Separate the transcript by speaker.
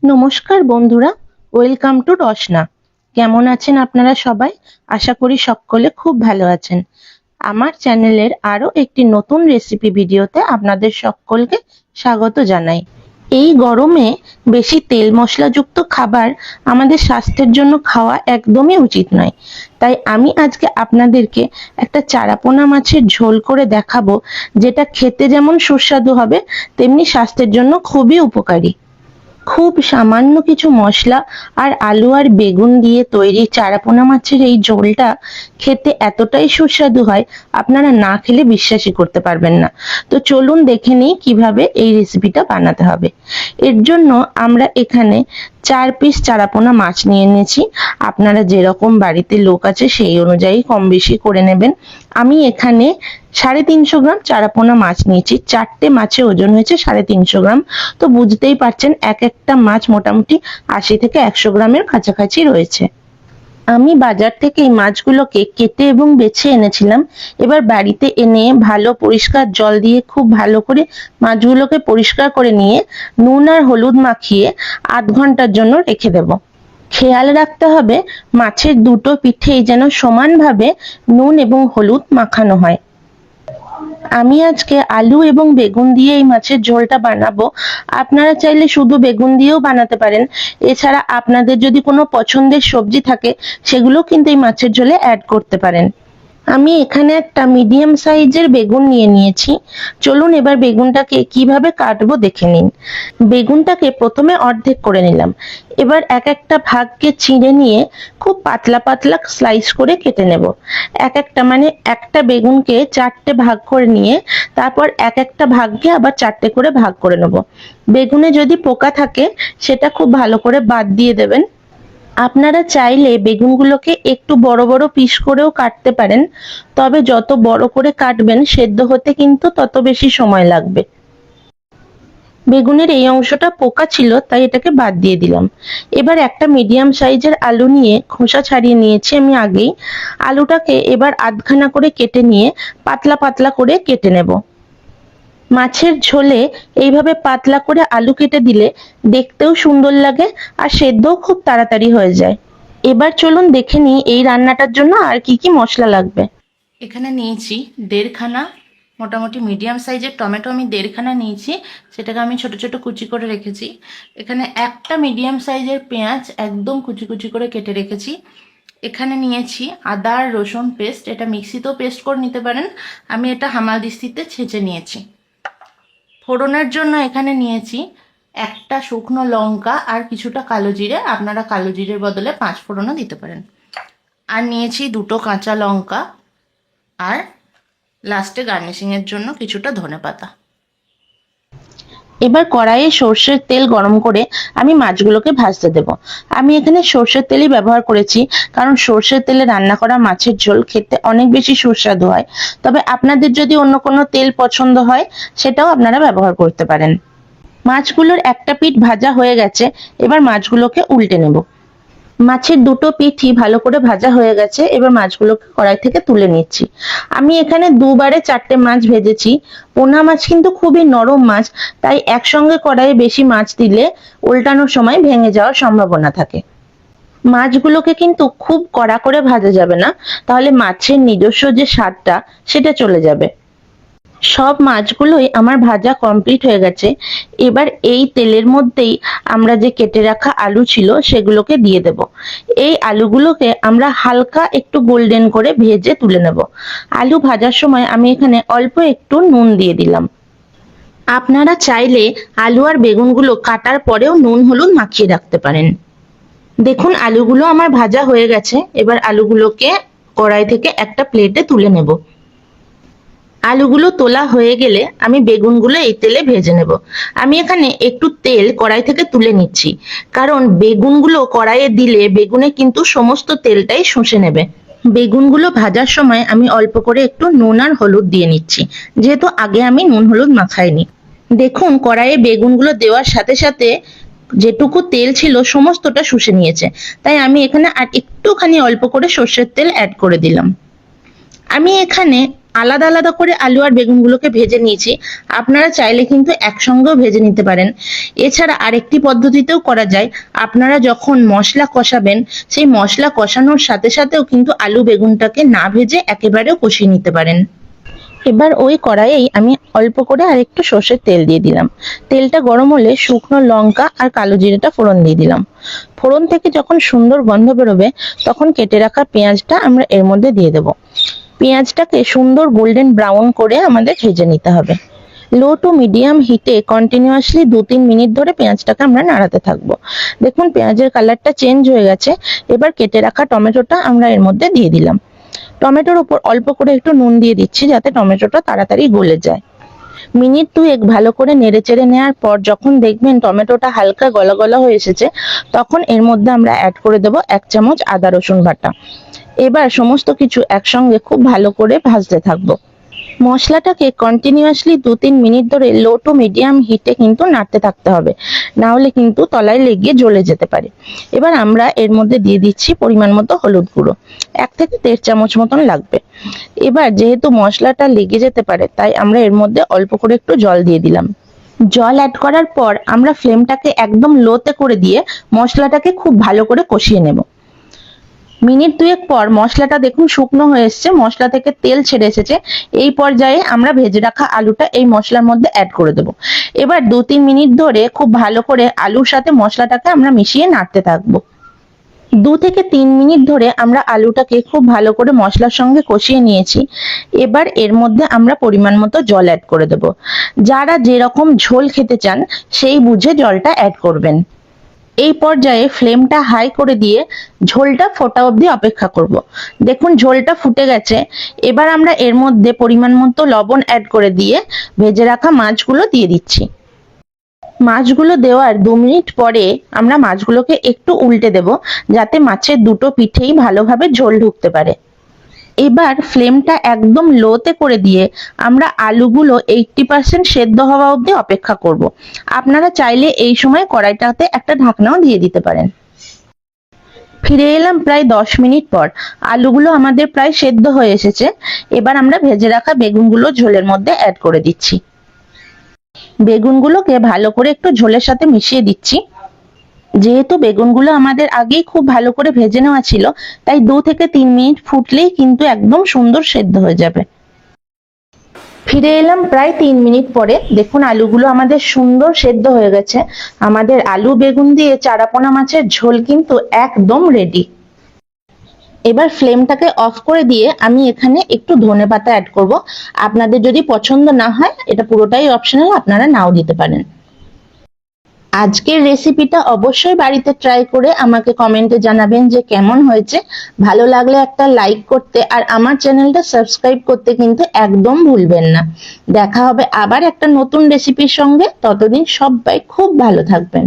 Speaker 1: নমস্কার বন্ধুরা, welcome to রসনা। কেমন আছেন আপনারা সবাই? আশা করি সকলে খুব ভালো আছেন। আমার চ্যানেলের আরো একটি নতুন রেসিপি ভিডিওতে আপনাদের সকলকে স্বাগত জানাই। এই গরমে বেশি তেল মশলাযুক্ত খাবার আমাদের স্বাস্থ্যের জন্য খাওয়া একদমই উচিত নয়। তাই আমি আজকে আপনাদেরকে একটা চারাপোনা মাছের ঝোল করে দেখাবো, যেটা খেতে যেমন সুস্বাদু হবে তেমনি স্বাস্থ্যের জন্য খুবই উপকারী। খুব সামান্য কিছু মশলা আর আলু আর বেগুন দিয়ে তৈরি চারাপোনা মাছের এই ঝোলটা খেতে এতটাই সুস্বাদু হয়, আপনারা না খেলে বিশ্বাসই করতে পারবেন না। তো চলুন দেখে নিই কিভাবে এই রেসিপিটা বানাতে হবে। এর জন্য আমরা এখানে 4 পিস চারাপোনা মাছ নিয়ে নিয়েছি। আপনারা যেরকম বাড়িতে লোক আছে সেই অনুযায়ী কম বেশি করে নেবেন। আমি এখানে 350 গ্রাম চারাপোনা মাছ নিয়েছি। 4টে মাছের ওজন হয়েছে 350 গ্রাম। তো বুঝতেই পারছেন এক একটা মাছ মোটামুটি 80 থেকে 100 গ্রামের কাছাকাছি রয়েছে। আমি বাজার থেকে এই মাছগুলোকে কেটে এবং বেছে এনেছিলাম। এবার বাড়িতে এনে ভালো পরিষ্কার জল দিয়ে খুব ভালো করে মাছগুলোকে পরিষ্কার করে নিয়ে নুন আর হলুদ মাখিয়ে আধ ঘন্টার জন্য রেখে দেব। খেয়াল রাখতে হবে মাছের দুটো পিঠেই যেন সমানভাবে নুন এবং হলুদ মাখানো হয়। আমি আজকে আলু এবং বেগুন দিয়ে এই মাছের ঝোলটা বানাবো। আপনারা চাইলে শুধু বেগুন দিয়েও বানাতে পারেন। এছাড়া আপনাদের যদি কোনো পছন্দের সবজি থাকে সেগুলো কিন্তু এই মাছের ঝোলে অ্যাড করতে পারেন। আমি এখানে একটা মিডিয়াম সাইজের বেগুন নিয়ে নিয়েছি। চলুন এবার বেগুনটাকে কিভাবে কাটবো দেখে নিন। বেগুনটাকে প্রথমে অর্ধেক করে নিলাম। এবার এক একটা ভাগকে চিড়ে নিয়ে খুব পাতলা পাতলা স্লাইস করে কেটে নেব। একটা বেগুনকে 4টে ভাগ করে নিয়ে তারপর এক একটা ভাগকে আবার 4টে করে ভাগ করে নেব। বেগুনে যদি পোকা থাকে সেটা খুব ভালো করে বাদ দিয়ে দেবেন। আপনারা চাইলে বেগুনগুলোকে একটু বড় বড় পিস করেও কাটতে পারেন, তবে যত বড় করে কাটবেন সেদ্ধ হতে কিন্তু তত বেশি সময় লাগবে। বেগুনের এই অংশটা পোকা ছিল তাই এটাকে বাদ দিয়ে দিলাম। এবার একটা মিডিয়াম সাইজের আলু নিয়ে খোসা ছাড়িয়ে নিয়েছি আমি আগেই। আলুটাকে এবার আধখানা করে কেটে নিয়ে পাতলা পাতলা করে কেটে নেব। মাছের ঝোলে এইভাবে পাতলা করে আলু কেটে দিলে দেখতেও সুন্দর লাগে আর সেদ্ধও খুব তাড়াতাড়ি হয়ে যায়। এবার চলুন দেখে নিই এই রান্নাটার জন্য আর কি কি মশলা লাগবে। এখানে নিয়েছি 1.5 খানা মোটামুটি মিডিয়াম সাইজের টমেটো, আমি 1.5 খানা নিয়েছি, সেটাকে আমি ছোট ছোট কুচি করে রেখেছি। এখানে একটা মিডিয়াম সাইজের পেঁয়াজ একদম কুচি কুচি করে কেটে রেখেছি। এখানে নিয়েছি আদা আর রসুন পেস্ট, এটা মিক্সিতেও পেস্ট করে নিতে পারেন, আমি এটা হামালদিস্তিতে ছেঁচে নিয়েছি। ফোড়নের জন্য এখানে নিয়েছি একটা শুকনো লঙ্কা আর কিছুটা কালো জিরে, আপনারা কালো জিরের বদলে 5 ফোড়নও দিতে পারেন। আর নিয়েছি 2টো কাঁচা লঙ্কা আর লাস্টে গার্নিশিংয়ের জন্য কিছুটা ধনেপাতা। এবার কড়াইয়ে সর্ষের তেল গরম করে আমি মাছগুলোকে ভাজতে দেব। আমি এখানে সর্ষের তেলই ব্যবহার করেছি, কারণ সর্ষের তেলে রান্না করা মাছের ঝোল খেতে অনেক বেশি সুস্বাদু হয়। তবে আপনাদের যদি অন্য কোনো তেল পছন্দ হয় সেটাও আপনারা ব্যবহার করতে পারেন। মাছগুলোর একটা পিঠ ভাজা হয়ে গেছে, এবার মাছগুলোকে উল্টে নেব। মাছের দুটো পিঠই ভালো করে ভাজা হয়ে গেছে, এবার মাছগুলোকে কড়াই থেকে তুলে নিচ্ছি। আমি এখানে দুবারে 4টে মাছ ভেজেছি। পোনা মাছ কিন্তু খুবই নরম মাছ, তাই একসঙ্গে কড়াইয়ে বেশি মাছ দিলে উল্টানোর সময় ভেঙে যাওয়ার সম্ভাবনা থাকে। মাছগুলোকে কিন্তু খুব কড়া করে ভাজা যাবে না, তাহলে মাছের নিজস্ব যে স্বাদটা সেটা চলে যাবে। সব মাছগুলোই আমার ভাজা কমপ্লিট হয়ে গেছে। এবার এই তেলের মধ্যেই আমরা যে কেটে রাখা আলু ছিল সেগুলোকে দিয়ে দেব। এই আলুগুলোকে আমরা হালকা একটু গোল্ডেন করে ভেজে তুলে নেব। আলু ভাজার সময় আমি এখানে অল্প একটু নুন দিয়ে দিলাম। আপনারা চাইলে আলু আর বেগুনগুলো কাটার পরেও নুন হলুদ মাখিয়ে রাখতে পারেন। দেখুন আলুগুলো আমার ভাজা হয়ে গেছে, এবার আলুগুলোকে কড়াই থেকে একটা প্লেটে তুলে নেব। আলুগুলো তোলা হয়ে গেলে আমি বেগুনগুলো এই তেলে ভেজে নেব। আমি এখানে একটু তেল কড়াই থেকে তুলে নিচ্ছি, কারণ বেগুনগুলো কড়াইয়ে দিলে বেগুনে কিন্তু সমস্ত তেলটাই শুষে নেবে। বেগুনগুলো ভাজার সময় আমি অল্প করে একটু নুন আর হলুদ দিয়ে নিচ্ছি, যেহেতু আগে আমি নুন হলুদ মাখাইনি। দেখুন কড়াইয়ে বেগুনগুলো দেওয়ার সাথে সাথে যেটুকু তেল ছিল সমস্তটা শুষে নিয়েছে, তাই আমি এখানে আর একটুখানি অল্প করে সর্ষের তেল অ্যাড করে দিলাম। আমি এখানে আলাদা আলাদা করে আলু আর বেগুনগুলোকে ভেজে নিয়েছি। আপনারা চাইলে কিন্তু একসঙ্গেও ভেজে নিতে পারেন। এছাড়া আরেকটি পদ্ধতিতেও করা যায়। আপনারা যখন মশলা কষাবেন, সেই মশলা কষানোর সাথে সাথেও কিন্তু আলু বেগুনটাকে না ভেজে একেবারেও কষিয়ে নিতে পারেন। এবার ওই কড়াইয়েই আমি অল্প করে আর একটু সর্ষের তেল দিয়ে দিলাম। তেলটা গরম হলে শুকনো লঙ্কা আর কালো জিরেটা ফোড়ন দিয়ে দিলাম। ফোড়ন থেকে যখন সুন্দর গন্ধ বেরোবে, তখন কেটে রাখা পেঁয়াজটা আমরা এর মধ্যে দিয়ে দেব। পেঁয়াজটাকে সুন্দর গোল্ডেন ব্রাউন করে আমাদের ভেজে নিতে হবে। লো টু মিডিয়াম হিটে কন্টিনিউয়াসলি 2-3 মিনিট ধরে পেঁয়াজটাকে আমরা নাড়াতে থাকবো। দেখুন পেঁয়াজের কালারটা চেঞ্জ হয়ে গেছে। এবার কেটে রাখা টমেটোটা আমরা এর মধ্যে দিয়ে দিলাম। টমেটোর উপর অল্প করে একটু নুন দিয়ে দিচ্ছি, যাতে টমেটোটা তাড়াতাড়ি গলে যায়। মিনিট 2 ভালো করে নেড়ে চেড়ে নেওয়ার পর যখন দেখবেন টমেটোটা হালকা গলা গলা হয়ে এসেছে, তখন এর মধ্যে আমরা অ্যাড করে দেব 1 চামচ আদা রসুন বাটা। এবার সমস্ত কিছু একসঙ্গে খুব ভালো করে ভাজতে থাকবো। মশলাটাকে কন্টিনিউয়াসলি 2-3 মিনিট ধরে লো টু মিডিয়াম হিটে কিন্তু নাড়তে থাকতে হবে, না হলে কিন্তু তলায় লেগে জ্বলে যেতে পারে। এবার আমরা এর মধ্যে দিয়ে দিচ্ছি পরিমাণ মতো হলুদ গুঁড়ো, 1 থেকে 1.5 চামচ মতন লাগবে। এবার যেহেতু মশলাটা লেগে যেতে পারে, তাই আমরা এর মধ্যে অল্প করে একটু জল দিয়ে দিলাম। জল অ্যাড করার পর আমরা ফ্লেমটাকে একদম লোতে করে দিয়ে মশলাটাকে খুব ভালো করে কষিয়ে নেব। মিনিট 2 পর মশলাটা দেখুন শুকনো হয়ে এসেছে, মশলা থেকে তেল ছেড়ে এসেছে। এই পর্যায়ে আমরা ভেজে রাখা আলুটা এই মশলার মধ্যে অ্যাড করে দেব। এবার 2-3 মিনিট ধরে খুব ভালো করে আলুর সাথে মশলাটাকে আমরা মিশিয়ে নাড়তে থাকবো। 2 থেকে 3 মিনিট ধরে আমরা আলুটাকে খুব ভালো করে মশলার সঙ্গে কষিয়ে নিয়েছি। এবার এর মধ্যে আমরা পরিমাণ মতো জল অ্যাড করে দেব। যারা যেরকম ঝোল খেতে চান সেই বুঝে জলটা অ্যাড করবেন। এই পর্যায়ে ফ্লেমটা হাই করে দিয়ে ঝোলটা ফোটা অবধি অপেক্ষা করব। দেখুন ঝোলটা ফুটে গেছে। এবার আমরা এর মধ্যে পরিমাণ মতো লবণ অ্যাড করে দিয়ে ভেজে রাখা মাছগুলো দিয়ে দিচ্ছি। মাছগুলো দেওয়ার 2 মিনিট পরে আমরা মাছগুলোকে একটু উল্টে দেব, যাতে মাছের দুটো পিঠেই ভালোভাবে ঝোল ঢুকতে পারে। এবার ফ্লেমটা একদম লোতে করে দিয়ে আমরা আলুগুলো 80% সেদ্ধ হওয়া অবধি অপেক্ষা করব। আপনারা চাইলে এই সময় কড়াইটাতে একটা ঢাকনাও দিয়ে দিতে পারেন। ফিরে এলাম প্রায় 10 মিনিট পর। আলুগুলো আমাদের প্রায় সেদ্ধ হয়ে এসেছে। এবার আমরা ভেজে রাখা বেগুনগুলো ঝোলের মধ্যে অ্যাড করে দিচ্ছি। বেগুনগুলোকে ভালো করে একটু ঝোলের সাথে মিশিয়ে দিচ্ছি। যেহেতু বেগুনগুলো আমাদের আগেই খুব ভালো করে ভেজে নেওয়া ছিল, তাই 2 থেকে 3 মিনিট ফুটলেই কিন্তু একদম সুন্দর সেদ্ধ হয়ে যাবে। ফিরে এলাম প্রায় 3 মিনিট পরে। দেখুন আলুগুলো আমাদের সুন্দর সেদ্ধ হয়ে গেছে। আমাদের আলু বেগুন দিয়ে চারাপোনা মাছের ঝোল কিন্তু একদম রেডি। এবার ফ্লেমটাকে অফ করে দিয়ে আমি এখানে একটু ধনেপাতা অ্যাড করব। আপনাদের যদি পছন্দ না হয়, এটা পুরোটাই অপশনাল, আপনারা নাও দিতে পারেন। আজকের রেসিপিটা অবশ্যই বাড়িতে ট্রাই করে আমাকে কমেন্টে জানাবেন যে কেমন হয়েছে। ভালো লাগলে একটা লাইক করতে আর আমার চ্যানেলটা সাবস্ক্রাইব করতে কিন্তু একদম ভুলবেন না। দেখা হবে আবার একটা নতুন রেসিপির সঙ্গে। ততদিন সবাই খুব ভালো থাকবেন।